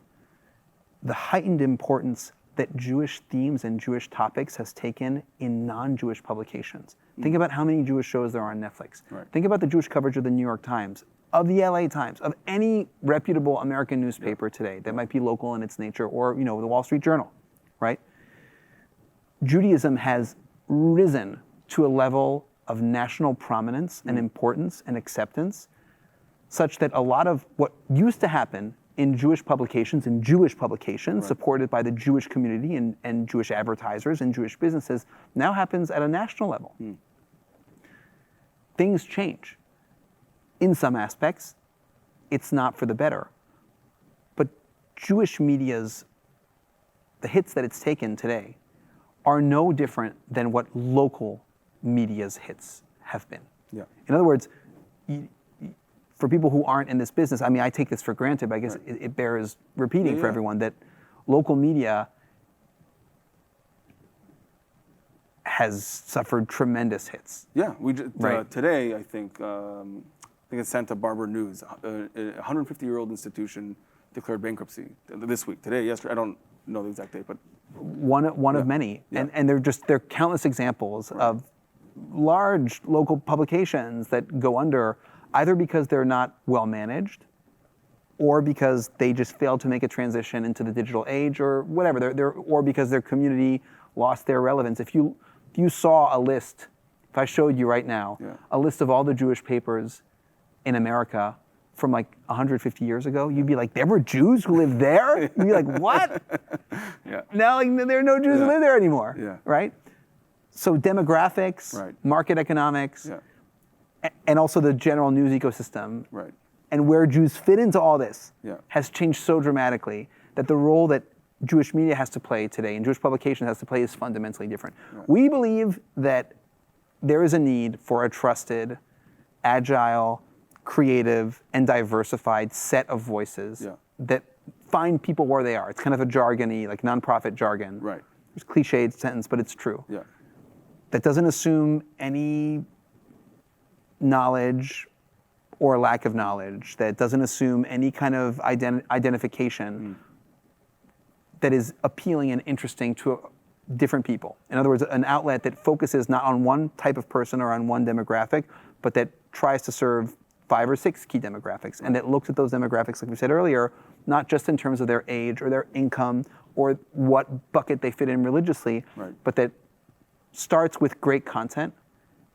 the heightened importance that Jewish themes and Jewish topics has taken in non-Jewish publications. Think about how many Jewish shows there are on Netflix. Right. Think about the Jewish coverage of the New York Times, of the LA Times, of any reputable American newspaper today that might be local in its nature, or the Wall Street Journal, right? Judaism has risen to a level of national prominence and importance and acceptance, such that a lot of what used to happen in Jewish publications, supported by the Jewish community and Jewish advertisers and Jewish businesses, now happens at a national level. Things change. In some aspects, it's not for the better. But Jewish media's, the hits that it's taken today, are no different than what local media's hits have been. Yeah. In other words, for people who aren't in this business, I mean, I take this for granted, but I guess it bears repeating for everyone that local media has suffered tremendous hits. Yeah, today I think it's Santa Barbara News, a 150-year-old institution declared bankruptcy this week. Today, yesterday, I don't know the exact date, but one of many, and there are countless examples of large local publications that go under, either because they're not well managed, or because they just failed to make a transition into the digital age, or whatever, or because their community lost their relevance. If you saw a list, if I showed you right now, a list of all the Jewish papers in America from like 150 years ago, you'd be like, there were Jews who lived there? You'd be like, what? Now there are no Jews who live there anymore, right? So demographics, market economics, and also the general news ecosystem, and where Jews fit into all this has changed so dramatically that the role that Jewish media has to play today and Jewish publication has to play is fundamentally different. We believe that there is a need for a trusted, agile, creative, and diversified set of voices that find people where they are. It's kind of a jargony, like nonprofit jargon. Right. It's a cliched sentence, but it's true. That doesn't assume any knowledge or lack of knowledge, that doesn't assume any kind of identification, that is appealing and interesting to different people. In other words, an outlet that focuses not on one type of person or on one demographic, but that tries to serve 5 or 6 key demographics, and that looks at those demographics, like we said earlier, not just in terms of their age or their income or what bucket they fit in religiously, but that starts with great content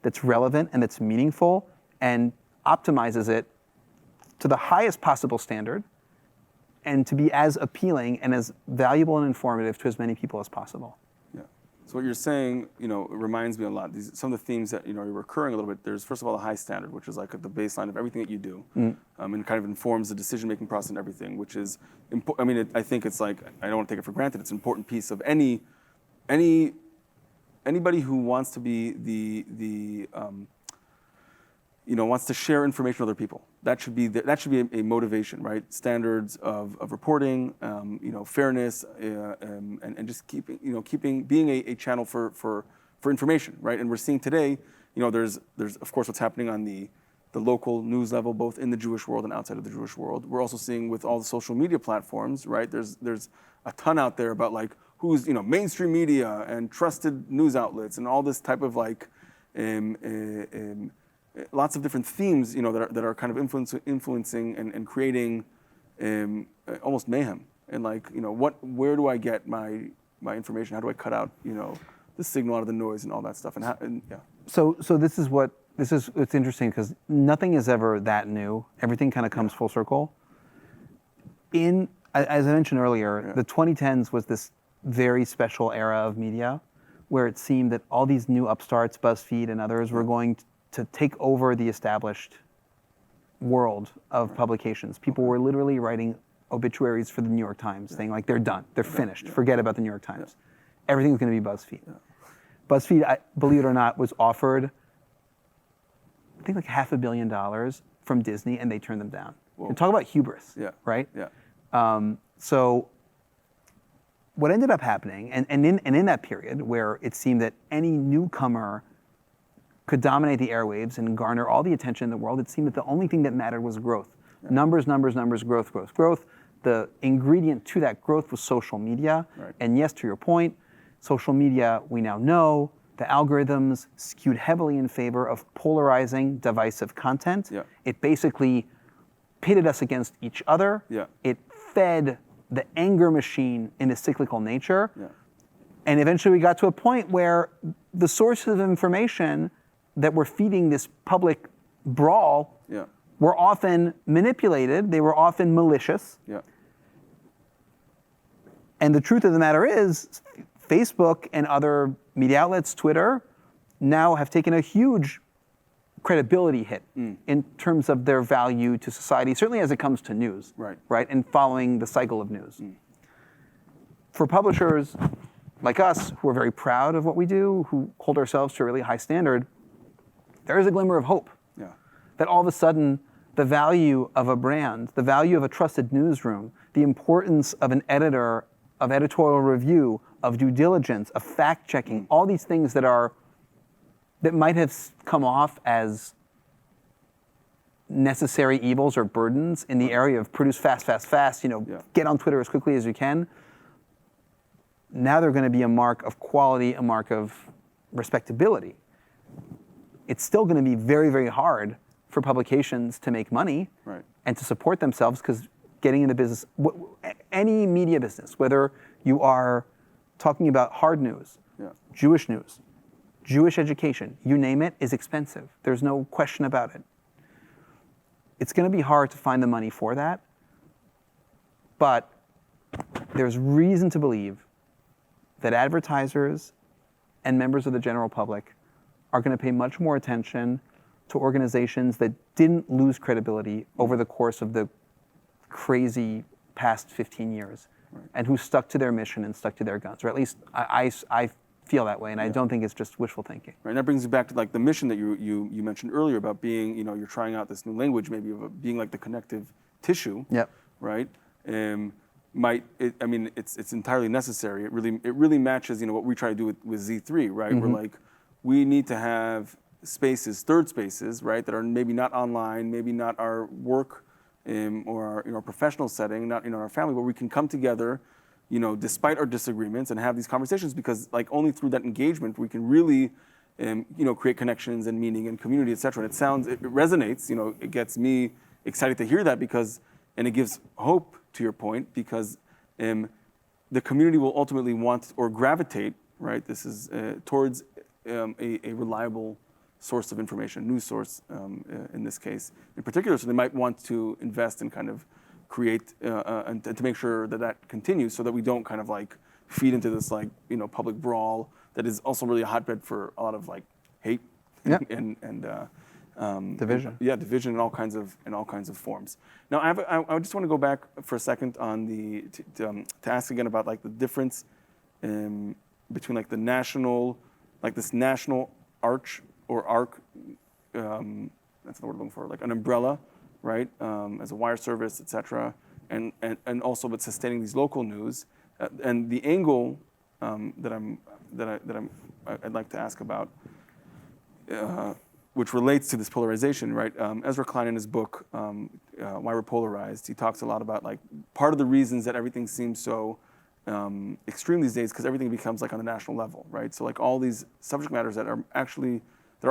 that's relevant and that's meaningful and optimizes it to the highest possible standard and to be as appealing and as valuable and informative to as many people as possible. Yeah. So what you're saying, reminds me a lot. Some of the themes that, are recurring a little bit. There's, first of all, the high standard, which is like the baseline of everything that you do, and kind of informs the decision-making process and everything, which is, I think it's like, I don't want to take it for granted. It's an important piece of anybody who wants to be wants to share information with other people. That should be a motivation, right? Standards of reporting, fairness, and just being a channel for information, right? And we're seeing today, there's of course what's happening on the local news level, both in the Jewish world and outside of the Jewish world. We're also seeing with all the social media platforms, right? There's a ton out there about like who's mainstream media and trusted news outlets and all this type of like. Lots of different themes, that are kind of influencing and creating almost mayhem. And like, where do I get my information? How do I cut out, the signal out of the noise and all that stuff? Yeah. So it's interesting because nothing is ever that new. Everything kind of comes full circle. As I mentioned earlier, the 2010s was this very special era of media where it seemed that all these new upstarts, BuzzFeed and others, were going to take over the established world of publications. People were literally writing obituaries for the New York Times, saying like, they're done, they're finished, forget about the New York Times. Everything's going to be BuzzFeed. BuzzFeed, believe it or not, was offered, I think like $500 million from Disney, and they turned them down. And talk about hubris, right? Yeah. So what ended up happening, and in that period where it seemed that any newcomer could dominate the airwaves and garner all the attention in the world, it seemed that the only thing that mattered was growth. Numbers, growth. The ingredient to that growth was social media. Right. And yes, to your point, social media, we now know, the algorithms skewed heavily in favor of polarizing, divisive content. Yeah. It basically pitted us against each other. Yeah. It fed the anger machine in a cyclical nature. Yeah. And eventually we got to a point where the sources of information that were feeding this public brawl were often manipulated, they were often malicious. Yeah. And the truth of the matter is, Facebook and other media outlets, Twitter, now have taken a huge credibility hit in terms of their value to society, certainly as it comes to news, right? And following the cycle of news. For publishers like us, who are very proud of what we do, who hold ourselves to a really high standard, there is a glimmer of hope that all of a sudden the value of a brand, the value of a trusted newsroom, the importance of an editor, of editorial review, of due diligence, of fact checking, all these things that might have come off as necessary evils or burdens in the area of produce fast, get on Twitter as quickly as you can. Now they're going to be a mark of quality, a mark of respectability. It's still going to be very, very hard for publications to make money and to support themselves, because getting into business, any media business, whether you are talking about hard news, Jewish news, Jewish education, you name it, is expensive. There's no question about it. It's going to be hard to find the money for that, but there's reason to believe that advertisers and members of the general public are going to pay much more attention to organizations that didn't lose credibility over the course of the crazy past 15 years, and who stuck to their mission and stuck to their guns, or at least I feel that way, and I don't think it's just wishful thinking. Right, and that brings you back to like the mission that you mentioned earlier about being, you're trying out this new language, maybe of being like the connective tissue. Right. It's entirely necessary. It really matches, what we try to do with Z3, right? We're like, we need to have spaces, third spaces, right, that are maybe not online, maybe not our work or our professional setting, not our family, where we can come together, despite our disagreements, and have these conversations, because like only through that engagement we can really, create connections and meaning and community, etc. And it resonates, it gets me excited to hear that, and it gives hope, to your point, because the community will ultimately want or gravitate, right? This is towards a reliable source of information, news source in this case in particular. So they might want to invest and kind of create and to make sure that that continues, so that we don't kind of like feed into this like public brawl that is also really a hotbed for a lot of like hate and division. Division in all kinds of forms. Now I just want to go back for a second on to ask again about like the difference between like the national, like this national arch or arc, that's the word I'm looking for, like an umbrella, right, as a wire service, etc., and also with sustaining these local news, and the angle I'd like to ask about, which relates to this polarization, right? Ezra Klein in his book Why We're Polarized, he talks a lot about like part of the reasons that everything seems so extreme these days because everything becomes like on a national level, right? So like all these subject matters that are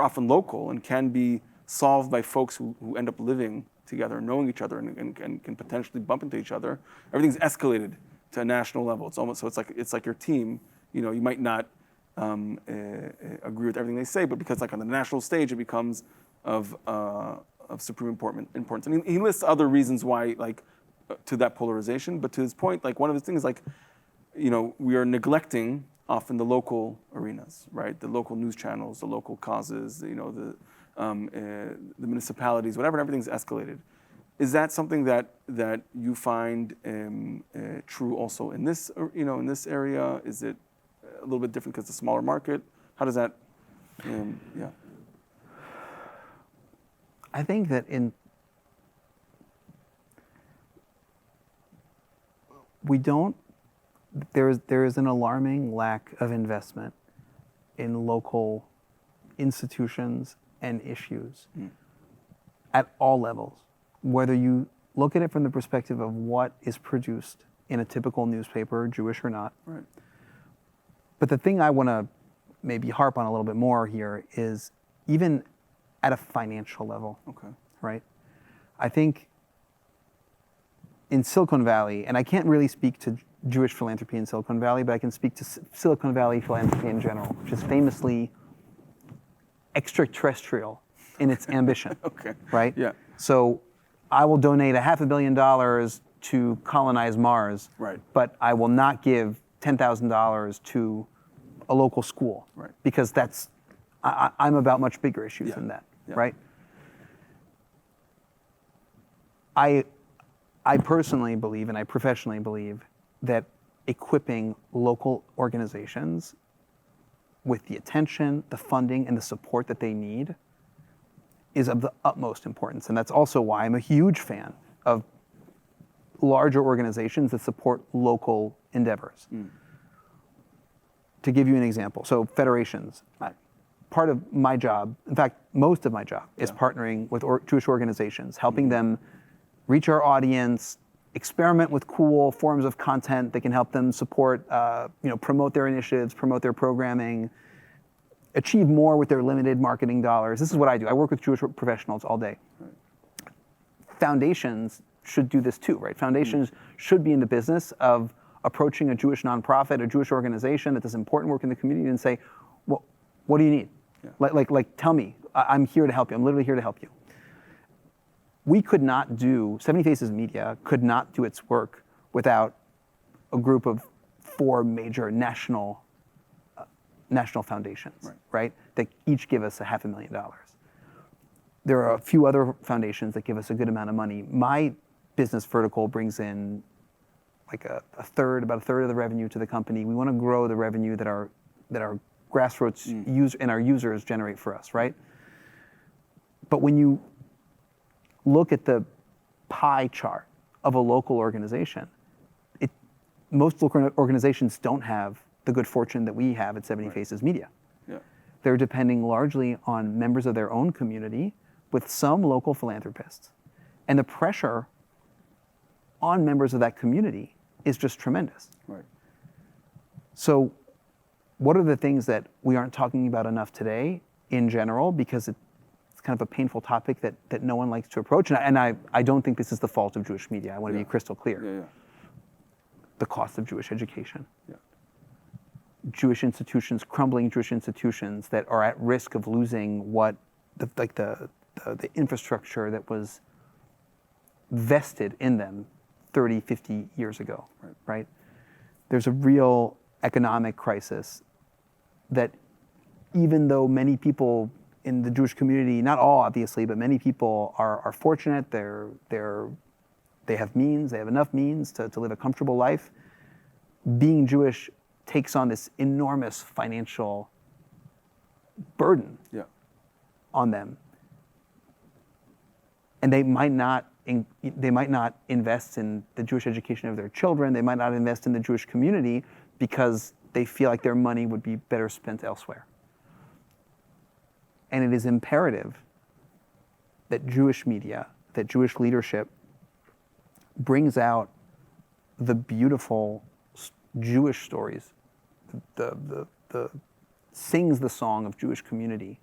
often local and can be solved by folks who end up living together, knowing each other, and can potentially bump into each other. Everything's escalated to a national level. It's almost it's like your team. You might not agree with everything they say, but because like on the national stage, it becomes of supreme importance. And he lists other reasons why, like to that polarization. But to his point, like one of the things, like we are neglecting often the local arenas, right? The local news channels, the local causes, the municipalities, whatever. And everything's escalated. Is that something that you find true also in this in this area? Is it a little bit different because it's a smaller market? How does that? I think that there is an alarming lack of investment in local institutions and issues at all levels, whether you look at it from the perspective of what is produced in a typical newspaper, Jewish or not. Right. But the thing I want to maybe harp on a little bit more here is even at a financial level. Okay. Right? I think in Silicon Valley, and I can't really speak to Jewish philanthropy in Silicon Valley, but I can speak to Silicon Valley philanthropy in general, which is famously extraterrestrial in its ambition. Okay. Right? Yeah. So I will donate $500 million to colonize Mars, right, but I will not give $10,000 to a local school, right, because I'm about much bigger issues than that, right? I personally believe, and I professionally believe, that equipping local organizations with the attention, the funding, and the support that they need is of the utmost importance. And that's also why I'm a huge fan of larger organizations that support local endeavors. To give you an example, so federations, part of my job, in fact, most of my job is partnering with Jewish organizations, helping them reach our audience, experiment with cool forms of content that can help them support, promote their initiatives, promote their programming, achieve more with their limited marketing dollars. This is what I do. I work with Jewish professionals all day. Right. Foundations should do this too, right? Foundations should be in the business of approaching a Jewish nonprofit, a Jewish organization that does important work in the community and say, well, what do you need? Like, tell me. I'm here to help you. I'm literally here to help you. We could not do, 70 Faces Media could not do its work without a group of 4 major national foundations, right? That each give us $500,000. There are a few other foundations that give us a good amount of money. My business vertical brings in like about a third of the revenue to the company. We want to grow the revenue that our grassroots and our users generate for us, right? But when you look at the pie chart of a local organization, most local organizations don't have the good fortune that we have at 70 Faces Media. Yeah. They're depending largely on members of their own community with some local philanthropists. And the pressure on members of that community is just tremendous. Right. So what are the things that we aren't talking about enough today in general, because it's kind of a painful topic that no one likes to approach? And I don't think this is the fault of Jewish media. I want to be crystal clear. Yeah. The cost of Jewish education. Yeah. Jewish institutions, crumbling Jewish institutions that are at risk of losing what the infrastructure that was vested in them 30, 50 years ago, right? There's a real economic crisis that even though many people in the Jewish community, not all obviously, but many people are fortunate, they have means, they have enough means to live a comfortable life, being Jewish takes on this enormous financial burden on them. And they might not invest in the Jewish education of their children. They might not invest in the Jewish community because they feel like their money would be better spent elsewhere. And it is imperative that Jewish media, that Jewish leadership brings out the beautiful Jewish stories, the sings the song of Jewish community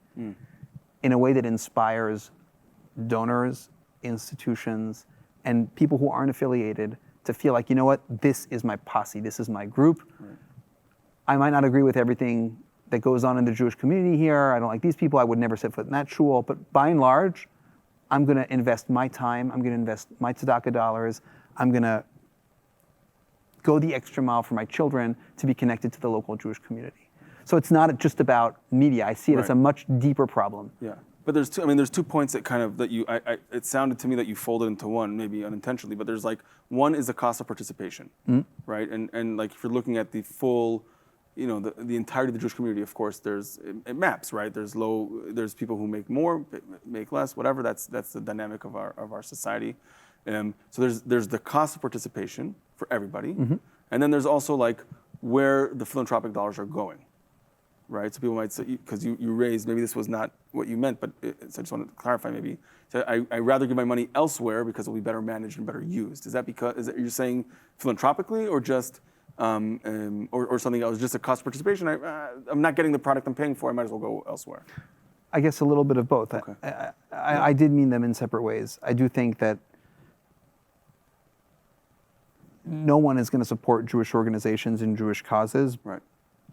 in a way that inspires donors, institutions, and people who aren't affiliated to feel like, you know what, this is my posse, this is my group. I might not agree with everything that goes on in the Jewish community here. I don't like these people. I would never set foot in that shul. But by and large, I'm going to invest my time. I'm going to invest my tzedakah dollars. I'm going to go the extra mile for my children to be connected to the local Jewish community. So it's not just about media. I see it as a much deeper problem. Yeah. But there's two points that kind of, it sounded to me that you folded into one, maybe unintentionally, but there's like, one is the cost of participation, right? And like if you're looking at the full, the entirety of the Jewish community, of course, it maps, right? There's people who make more, make less, whatever. That's the dynamic of our society. So there's the cost of participation for everybody, and then there's also like where the philanthropic dollars are going, right? So people might say, because you raised, maybe this was not what you meant, but so I just wanted to clarify maybe. So I rather give my money elsewhere because it'll be better managed and better used. Is that you're saying philanthropically or just or something else, just a cost of participation? I'm not getting the product I'm paying for, I might as well go elsewhere. I guess a little bit of both. Okay. I did mean them in separate ways. I do think that no one is going to support Jewish organizations and Jewish causes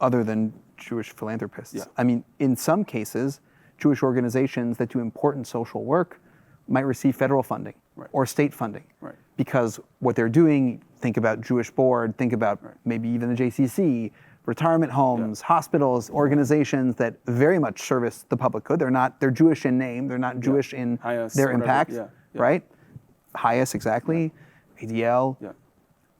other than Jewish philanthropists. Yeah. I mean, in some cases, Jewish organizations that do important social work might receive federal funding or state funding. Right. Because what they're doing, think about Jewish Board, think about maybe even the JCC, retirement homes, hospitals, organizations that very much service the public good. They're Jewish in name, they're not Jewish in their impact, right? HIAS, exactly, ADL. Yeah.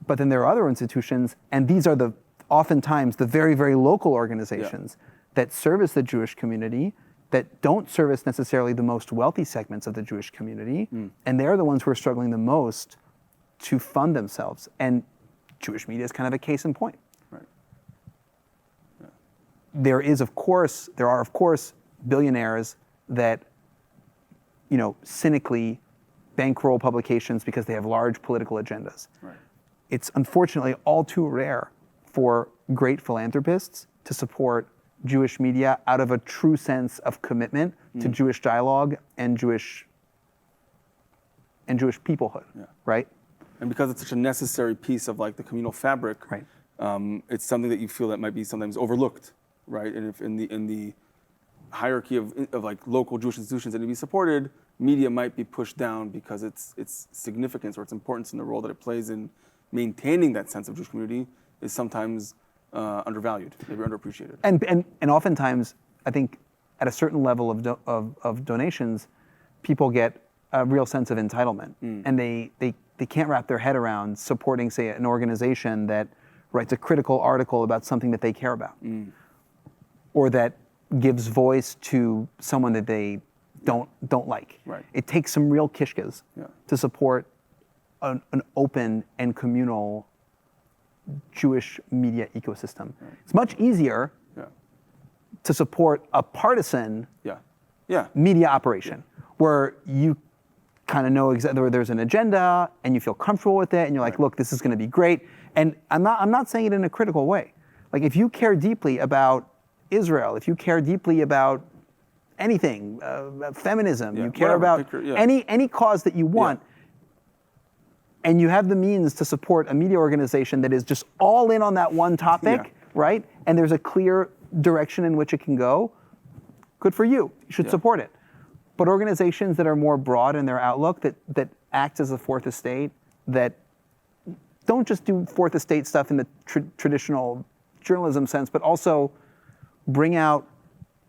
But then there are other institutions, and these are oftentimes the very, very local organizations that service the Jewish community, that don't service necessarily the most wealthy segments of the Jewish community, and they're the ones who are struggling the most to fund themselves. And Jewish media is kind of a case in point. Right. Yeah. There are of course billionaires that, cynically bankroll publications because they have large political agendas. Right. It's unfortunately all too rare for great philanthropists to support Jewish media out of a true sense of commitment to Jewish dialogue and Jewish peoplehood, right? And because it's such a necessary piece of like the communal fabric, it's something that you feel that might be sometimes overlooked, right? And if in the hierarchy of like local Jewish institutions that need to be supported, media might be pushed down because its significance or its importance in the role that it plays in maintaining that sense of Jewish community is sometimes undervalued, maybe underappreciated. And oftentimes, I think at a certain level of donations, people get a real sense of entitlement, and they can't wrap their head around supporting, say, an organization that writes a critical article about something that they care about, or that gives voice to someone that they don't like. Right. It takes some real kishkas to support an open and communal Jewish media ecosystem. Right. It's much easier to support a partisan media operation where you kind of know exactly where there's an agenda and you feel comfortable with it and you're like, look, this is going to be great. And I'm not saying it in a critical way. Like if you care deeply about Israel, if you care deeply about anything, feminism, you care about any cause that you want, and you have the means to support a media organization that is just all in on that one topic, right? And there's a clear direction in which it can go, good for you. You should support it. But organizations that are more broad in their outlook, that act as a fourth estate, that don't just do fourth estate stuff in the traditional journalism sense, but also bring out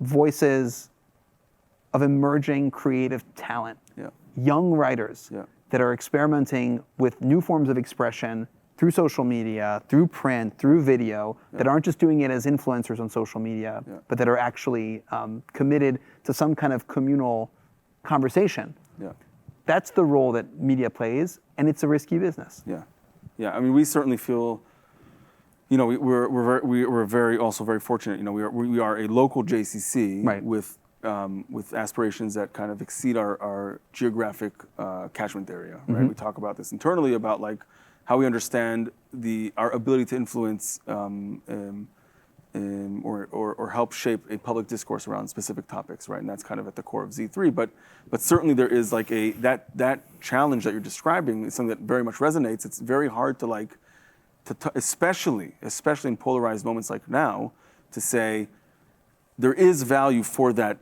voices of emerging creative talent, young writers that are experimenting with new forms of expression through social media, through print, through video, that aren't just doing it as influencers on social media, but that are actually committed to some kind of communal conversation. That's the role that media plays, and it's a risky business. Yeah. I mean, we certainly feel, you know, we're very also very fortunate. You know, we are a local JCC with aspirations that kind of exceed our geographic catchment area. Right. We talk about this internally about like how we understand our ability to influence or help shape a public discourse around specific topics, right? And that's kind of at the core of Z3. But certainly there is like that challenge that you're describing is something that very much resonates. It's very hard to especially in polarized moments like now, to say there is value for that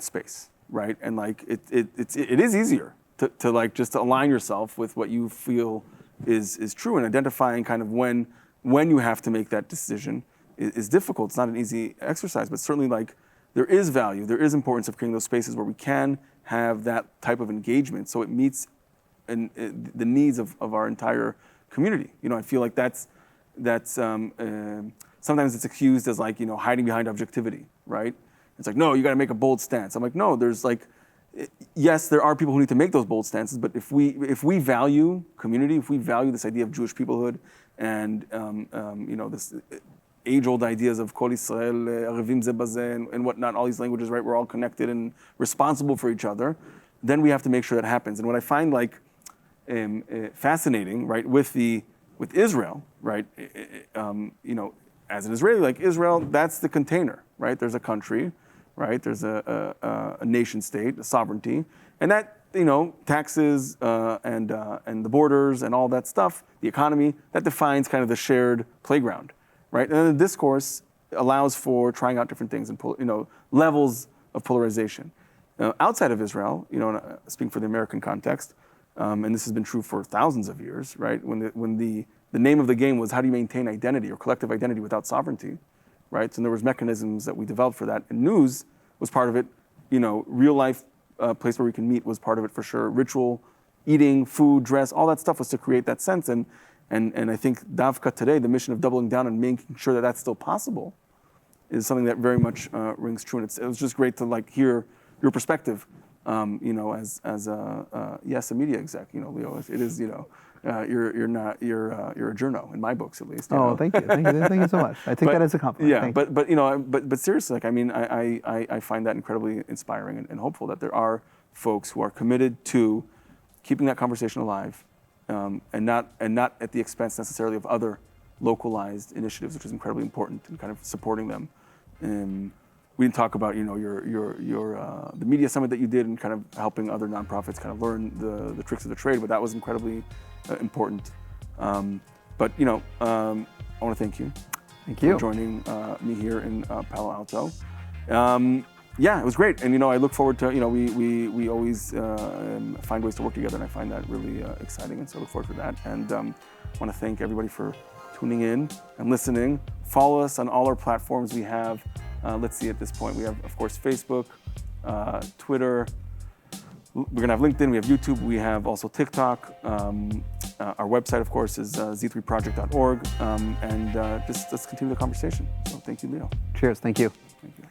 space, right? And like it is easier to like just to align yourself with what you feel is true, and identifying kind of when you have to make that decision is difficult. It's not an easy exercise, but certainly like there is value, there is importance of creating those spaces where we can have that type of engagement, so it meets the needs of our entire community. You know, I feel like that's sometimes it's accused as like, you know, hiding behind objectivity, right? It's like, no, you got to make a bold stance. I'm like, no, there's like, yes, there are people who need to make those bold stances, but if we value community, if we value this idea of Jewish peoplehood, and you know, this age-old ideas of Kol Yisrael, Arevim Ze Bazeh, and whatnot, all these languages, right? We're all connected and responsible for each other. Then we have to make sure that happens. And what I find like fascinating, right, with Israel, right? You know, as an Israeli, like Israel, that's the container, right? There's a country, right? There's a nation state, a sovereignty, and that, you know, taxes and the borders and all that stuff, the economy, that defines kind of the shared playground, right? And then the discourse allows for trying out different things and, you know, levels of polarization. Outside of Israel, you know, speaking for the American context, and this has been true for thousands of years, right? When the name of the game was how do you maintain identity or collective identity without sovereignty, right? So there was mechanisms that we developed for that, and news was part of it. You know, real life place where we can meet was part of it for sure. Ritual, eating, food, dress, all that stuff was to create that sense. And I think Davka today, the mission of doubling down and making sure that that's still possible, is something that very much rings true. And it was just great to like hear your perspective. You know, as a media exec, you know, Leo, it is, you know, you're a journo in my books, at least. Oh, thank you so much. I take that as a compliment. Yeah, but you know, but seriously, like I mean, I find that incredibly inspiring and hopeful that there are folks who are committed to keeping that conversation alive, and not at the expense necessarily of other localized initiatives, which is incredibly important, and kind of supporting them. We didn't talk about, you know, the media summit that you did and kind of helping other nonprofits kind of learn the tricks of the trade, but that was incredibly important. But you know, I want to thank you. Thank you for joining me here in Palo Alto. Yeah, it was great, and you know, I look forward to, you know, we always find ways to work together, and I find that really exciting, and so I look forward to that. And I want to thank everybody for tuning in and listening. Follow us on all our platforms. We have. Let's see, at this point, we have, of course, Facebook, Twitter. We're going to have LinkedIn. We have YouTube. We have also TikTok. Our website, of course, is z3project.org. And just let's continue the conversation. So thank you, Leo. Cheers. Thank you. Thank you.